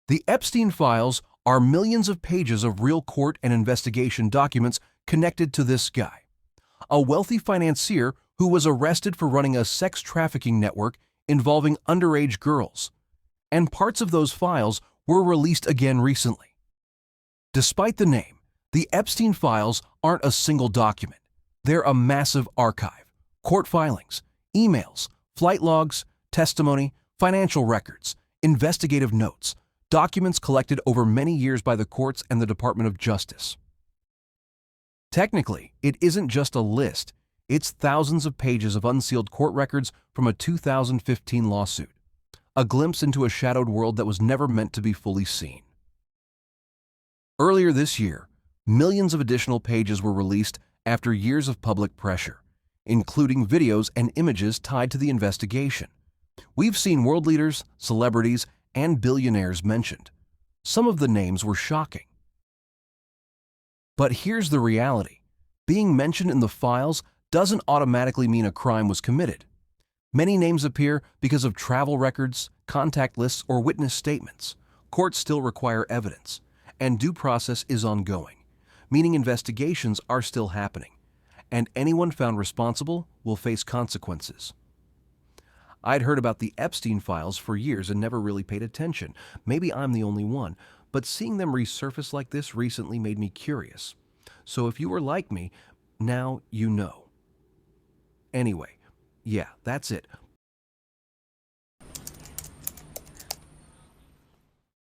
The Epstein Files are millions of pages of real court and investigation documents connected to this guy, a wealthy financier who was arrested for running a sex trafficking network involving underage girls, and parts of those files were released again recently. Despite the name, the Epstein Files aren't a single document. They're a massive archive: court filings, emails, flight logs, testimony, financial records, investigative notes, documents collected over many years by the courts and the Department of Justice. Technically, it isn't just a list, it's thousands of pages of unsealed court records from a 2015 lawsuit, a glimpse into a shadowed world that was never meant to be fully seen. Earlier this year, millions of additional pages were released after years of public pressure, including videos and images tied to the investigation. We've seen world leaders, celebrities, and billionaires mentioned. Some of the names were shocking. But here's the reality. Being mentioned in the files doesn't automatically mean a crime was committed. Many names appear because of travel records, contact lists, or witness statements. Courts still require evidence, and due process is ongoing, meaning investigations are still happening, and anyone found responsible will face consequences. I'd heard about the Epstein Files for years and never really paid attention. Maybe I'm the only one, but seeing them resurface like this recently made me curious. So if you were like me, now you know. Anyway, yeah, that's it.